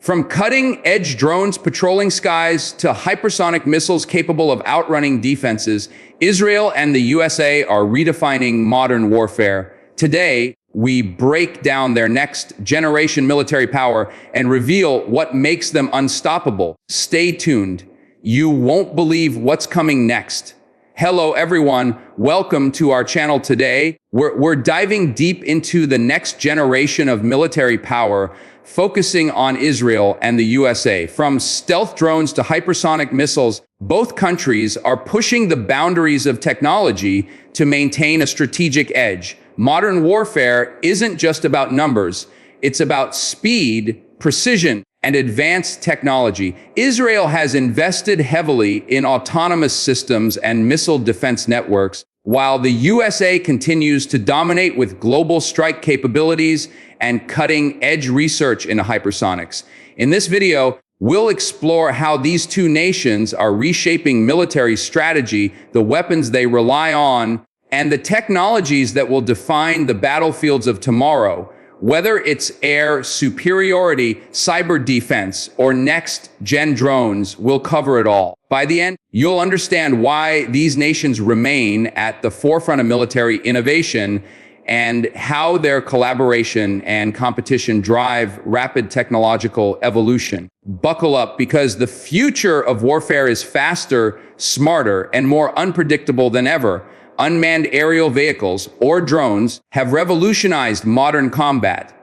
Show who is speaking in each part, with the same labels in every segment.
Speaker 1: From cutting-edge drones patrolling skies to hypersonic missiles capable of outrunning defenses, Israel and the USA are redefining modern warfare. Today, we break down their next-generation military power and reveal what makes them unstoppable. Stay tuned. You won't believe what's coming next. Hello, everyone. Welcome to our channel today. We're diving deep into the next generation of military power, focusing on Israel and the USA. From stealth drones to hypersonic missiles, both countries are pushing the boundaries of technology to maintain a strategic edge. Modern warfare isn't just about numbers. It's about speed, precision, and advanced technology. Israel has invested heavily in autonomous systems and missile defense networks, while the USA continues to dominate with global strike capabilities and cutting-edge research in hypersonics. In this video, we'll explore how these two nations are reshaping military strategy, the weapons they rely on, and the technologies that will define the battlefields of tomorrow. Whether it's air superiority, cyber defense, or next-gen drones, we'll cover it all. By the end, you'll understand why these nations remain at the forefront of military innovation and how their collaboration and competition drive rapid technological evolution. Buckle up, because the future of warfare is faster, smarter, and more unpredictable than ever. Unmanned aerial vehicles, or drones, have revolutionized modern combat.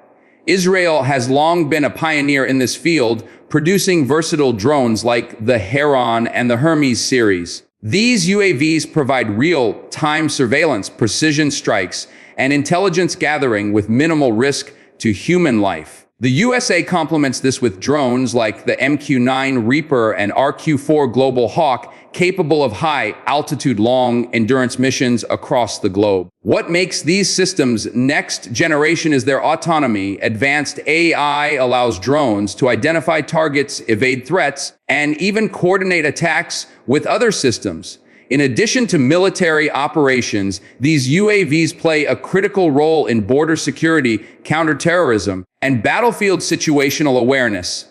Speaker 1: Israel has long been a pioneer in this field, producing versatile drones like the Heron and the Hermes series. These UAVs provide real-time surveillance, precision strikes, and intelligence gathering with minimal risk to human life. The USA complements this with drones like the MQ-9 Reaper and RQ-4 Global Hawk, capable of high-altitude, long-endurance missions across the globe. What makes these systems next generation is their autonomy. Advanced AI allows drones to identify targets, evade threats, and even coordinate attacks with other systems. In addition to military operations, these UAVs play a critical role in border security, counterterrorism, and battlefield situational awareness.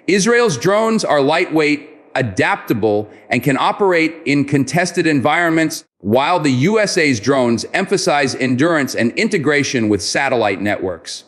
Speaker 1: Israel's drones are lightweight, adaptable, and can operate in contested environments, while the USA's drones emphasize endurance and integration with satellite networks.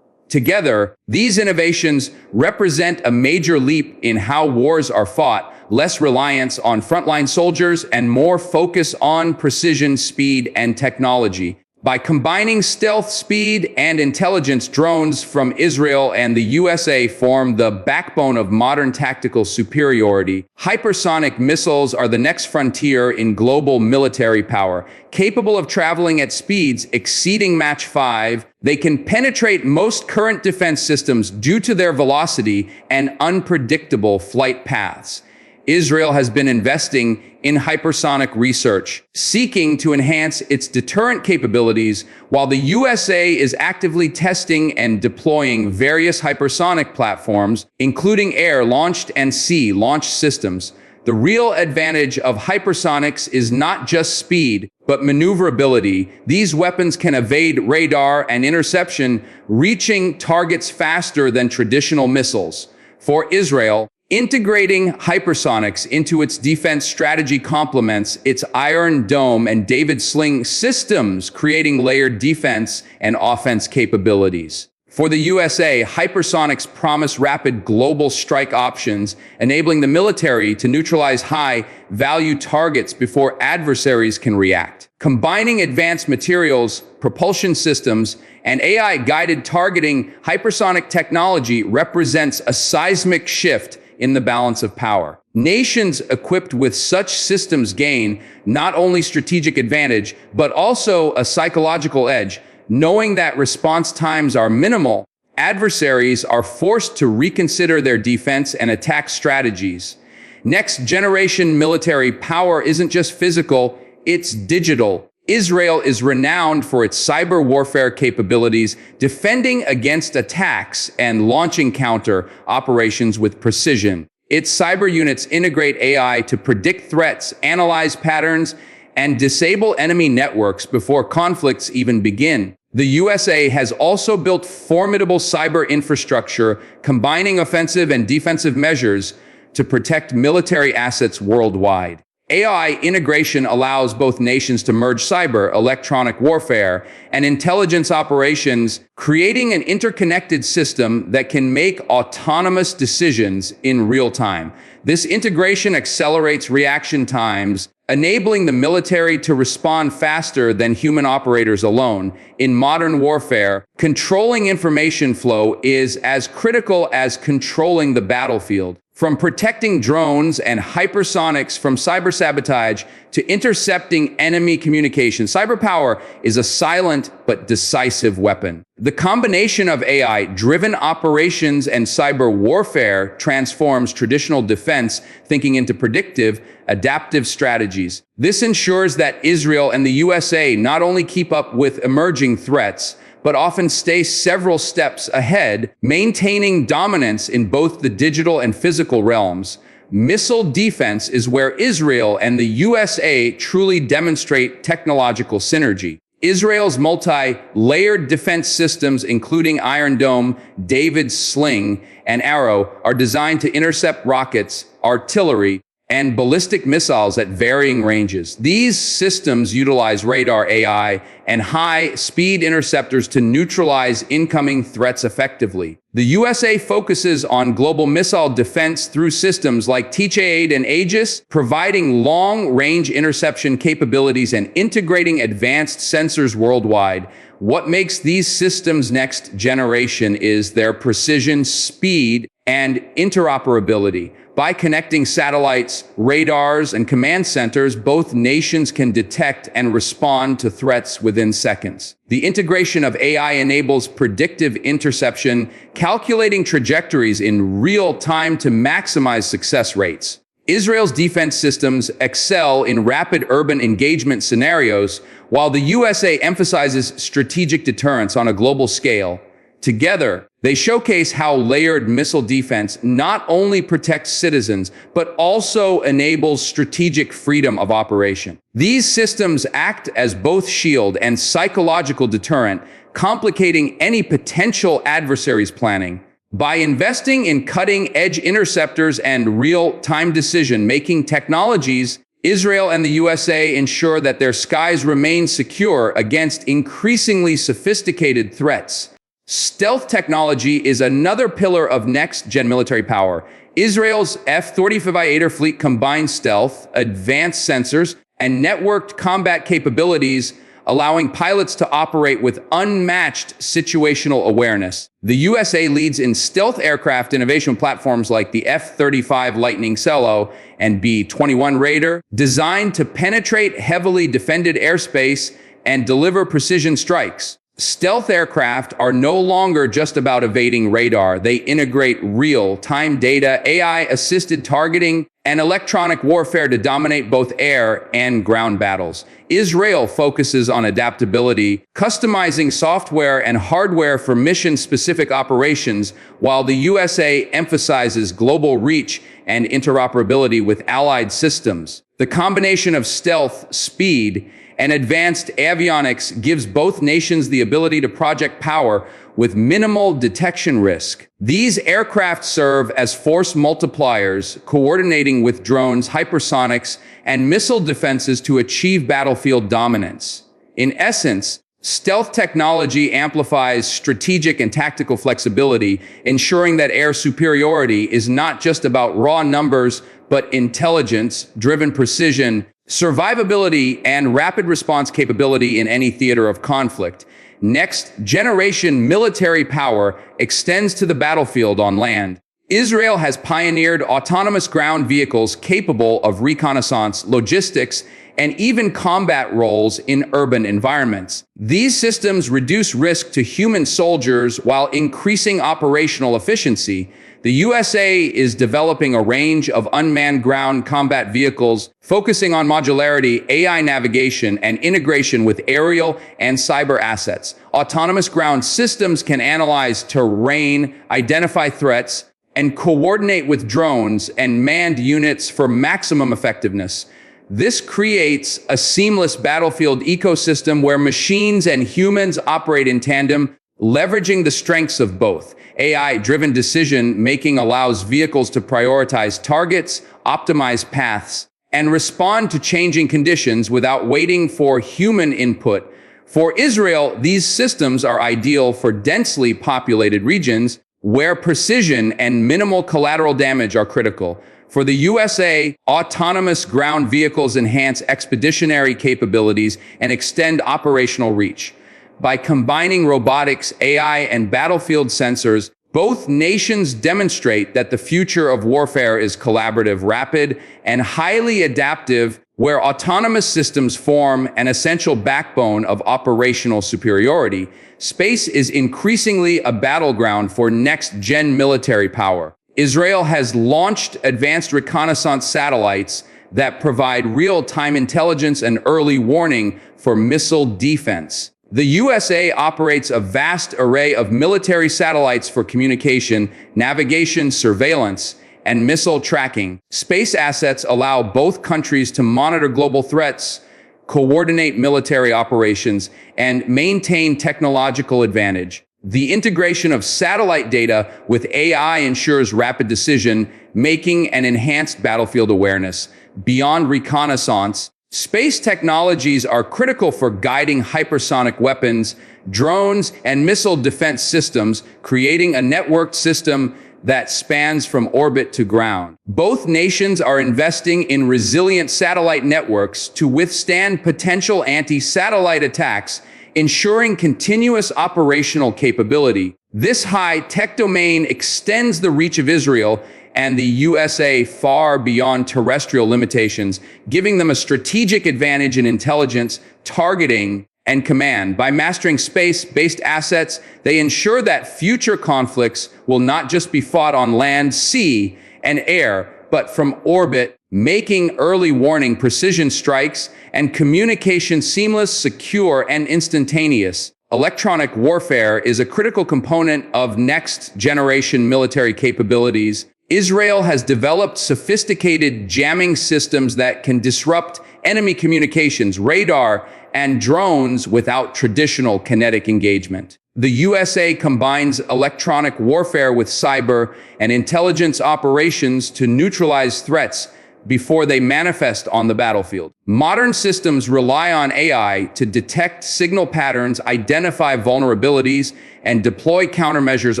Speaker 1: Together, these innovations represent a major leap in how wars are fought: less reliance on frontline soldiers and more focus on precision, speed, and technology. By combining stealth, speed, and intelligence, drones from Israel and the USA form the backbone of modern tactical superiority. Hypersonic missiles are the next frontier in global military power. Capable of traveling at speeds exceeding Mach 5, they can penetrate most current defense systems due to their velocity and unpredictable flight paths. Israel has been investing in hypersonic research, seeking to enhance its deterrent capabilities, while the USA is actively testing and deploying various hypersonic platforms, including air-launched and sea-launched systems. The real advantage of hypersonics is not just speed, but maneuverability. These weapons can evade radar and interception, reaching targets faster than traditional missiles. For Israel, integrating hypersonics into its defense strategy complements its Iron Dome and David Sling systems, creating layered defense and offense capabilities. For the USA, hypersonics promise rapid global strike options, enabling the military to neutralize high-value targets before adversaries can react. Combining advanced materials, propulsion systems, and AI-guided targeting, hypersonic technology represents a seismic shift in the balance of power. Nations equipped with such systems gain not only strategic advantage, but also a psychological edge. Knowing that response times are minimal, adversaries are forced to reconsider their defense and attack strategies. Next-generation military power isn't just physical, it's digital. Israel is renowned for its cyber warfare capabilities, defending against attacks and launching counter operations with precision. Its cyber units integrate AI to predict threats, analyze patterns, and disable enemy networks before conflicts even begin. The USA has also built formidable cyber infrastructure, combining offensive and defensive measures to protect military assets worldwide. AI integration allows both nations to merge cyber, electronic warfare, and intelligence operations, creating an interconnected system that can make autonomous decisions in real time. This integration accelerates reaction times, enabling the military to respond faster than human operators alone. In modern warfare, controlling information flow is as critical as controlling the battlefield. From protecting drones and hypersonics from cyber sabotage to intercepting enemy communication, cyber power is a silent but decisive weapon. The combination of AI-driven operations and cyber warfare transforms traditional defense thinking into predictive, adaptive strategies. This ensures that Israel and the USA not only keep up with emerging threats, but often stay several steps ahead, maintaining dominance in both the digital and physical realms. Missile defense is where Israel and the USA truly demonstrate technological synergy. Israel's multi-layered defense systems, including Iron Dome, David's Sling, and Arrow, are designed to intercept rockets, artillery, and ballistic missiles at varying ranges. These systems utilize radar AI and high-speed interceptors to neutralize incoming threats effectively. The USA focuses on global missile defense through systems like Teach-8 and Aegis, providing long-range interception capabilities and integrating advanced sensors worldwide. What makes these systems next generation is their precision, speed, and interoperability. By connecting satellites, radars, and command centers, both nations can detect and respond to threats within seconds. The integration of AI enables predictive interception, calculating trajectories in real time to maximize success rates. Israel's defense systems excel in rapid urban engagement scenarios, while the USA emphasizes strategic deterrence on a global scale. Together, they showcase how layered missile defense not only protects citizens, but also enables strategic freedom of operation. These systems act as both shield and psychological deterrent, complicating any potential adversary's planning. By investing in cutting-edge interceptors and real-time decision-making technologies, Israel and the USA ensure that their skies remain secure against increasingly sophisticated threats. Stealth technology is another pillar of next-gen military power. Israel's F-35 fleet combines stealth, advanced sensors, and networked combat capabilities, allowing pilots to operate with unmatched situational awareness. The USA leads in stealth aircraft innovation platforms like the F-35 Lightning Cello and B-21 Raider, designed to penetrate heavily defended airspace and deliver precision strikes. Stealth aircraft are no longer just about evading radar. They integrate real-time data, AI-assisted targeting, and electronic warfare to dominate both air and ground battles. Israel focuses on adaptability, customizing software and hardware for mission-specific operations, while the USA emphasizes global reach and interoperability with allied systems. The combination of stealth, speed, and advanced avionics gives both nations the ability to project power with minimal detection risk. These aircraft serve as force multipliers, coordinating with drones, hypersonics, and missile defenses to achieve battlefield dominance. In essence, stealth technology amplifies strategic and tactical flexibility, ensuring that air superiority is not just about raw numbers, but intelligence-driven precision, survivability, and rapid response capability in any theater of conflict. Next-generation military power extends to the battlefield on land. Israel has pioneered autonomous ground vehicles capable of reconnaissance, logistics, and even combat roles in urban environments. These systems reduce risk to human soldiers while increasing operational efficiency. The USA is developing a range of unmanned ground combat vehicles, focusing on modularity, AI navigation, and integration with aerial and cyber assets. Autonomous ground systems can analyze terrain, identify threats, and coordinate with drones and manned units for maximum effectiveness. This creates a seamless battlefield ecosystem where machines and humans operate in tandem, leveraging the strengths of both. AI-driven decision-making allows vehicles to prioritize targets, optimize paths, and respond to changing conditions without waiting for human input. For Israel, these systems are ideal for densely populated regions where precision and minimal collateral damage are critical. For the USA, autonomous ground vehicles enhance expeditionary capabilities and extend operational reach. By combining robotics, AI, and battlefield sensors, both nations demonstrate that the future of warfare is collaborative, rapid, and highly adaptive, where autonomous systems form an essential backbone of operational superiority. Space is increasingly a battleground for next-gen military power. Israel has launched advanced reconnaissance satellites that provide real-time intelligence and early warning for missile defense. The USA operates a vast array of military satellites for communication, navigation, surveillance, and missile tracking. Space assets allow both countries to monitor global threats, coordinate military operations, and maintain technological advantage. The integration of satellite data with AI ensures rapid decision-making and enhanced battlefield awareness. Beyond reconnaissance, space technologies are critical for guiding hypersonic weapons, drones, and missile defense systems, creating a networked system that spans from orbit to ground. Both nations are investing in resilient satellite networks to withstand potential anti-satellite attacks, ensuring continuous operational capability. This high-tech domain extends the reach of Israel and the USA far beyond terrestrial limitations, giving them a strategic advantage in intelligence, targeting, and command. By mastering space-based assets, they ensure that future conflicts will not just be fought on land, sea, and air, but from orbit, making early warning, precision strikes, and communication seamless, secure, and instantaneous. Electronic warfare is a critical component of next-generation military capabilities. Israel has developed sophisticated jamming systems that can disrupt enemy communications, radar, and drones without traditional kinetic engagement. The USA combines electronic warfare with cyber and intelligence operations to neutralize threats before they manifest on the battlefield. Modern systems rely on AI to detect signal patterns, identify vulnerabilities, and deploy countermeasures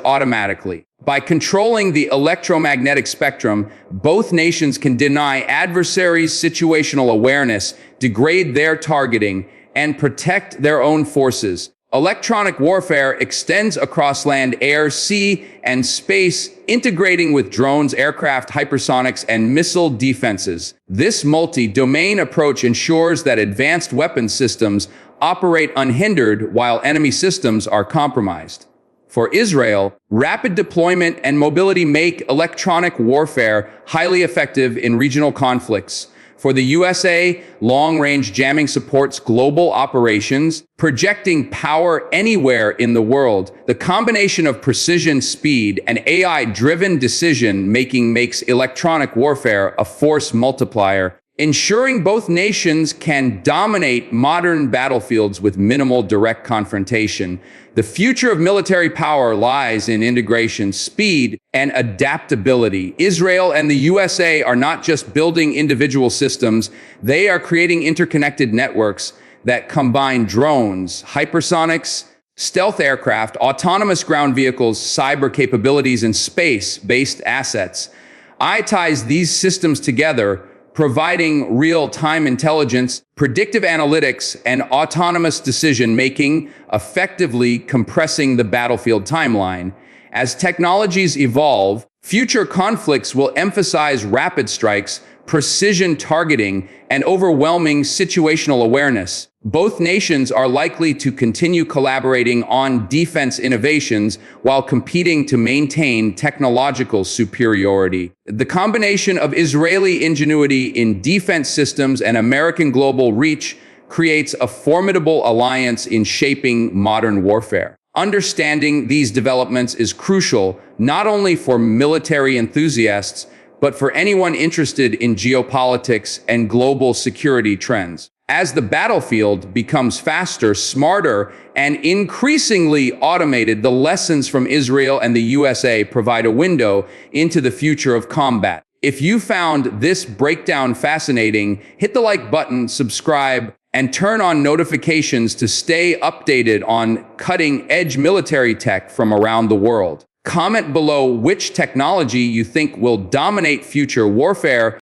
Speaker 1: automatically. By controlling the electromagnetic spectrum, both nations can deny adversaries situational awareness, degrade their targeting, and protect their own forces. Electronic warfare extends across land, air, sea, and space, integrating with drones, aircraft, hypersonics, and missile defenses. This multi-domain approach ensures that advanced weapon systems operate unhindered while enemy systems are compromised. For Israel, rapid deployment and mobility make electronic warfare highly effective in regional conflicts. For the USA, long-range jamming supports global operations, projecting power anywhere in the world. The combination of precision, speed, and AI-driven decision-making makes electronic warfare a force multiplier, ensuring both nations can dominate modern battlefields with minimal direct confrontation. The future of military power lies in integration, speed, and adaptability. Israel and the USA are not just building individual systems, they are creating interconnected networks that combine drones, hypersonics, stealth aircraft, autonomous ground vehicles, cyber capabilities, and space-based assets. AI ties these systems together, providing real-time intelligence, predictive analytics, and autonomous decision-making, effectively compressing the battlefield timeline. As technologies evolve, future conflicts will emphasize rapid strikes, precision targeting, and overwhelming situational awareness. Both nations are likely to continue collaborating on defense innovations while competing to maintain technological superiority. The combination of Israeli ingenuity in defense systems and American global reach creates a formidable alliance in shaping modern warfare. Understanding these developments is crucial not only for military enthusiasts, but for anyone interested in geopolitics and global security trends. As the battlefield becomes faster, smarter, and increasingly automated, the lessons from Israel and the USA provide a window into the future of combat. If you found this breakdown fascinating, hit the like button, subscribe, and turn on notifications to stay updated on cutting-edge military tech from around the world. Comment below which technology you think will dominate future warfare.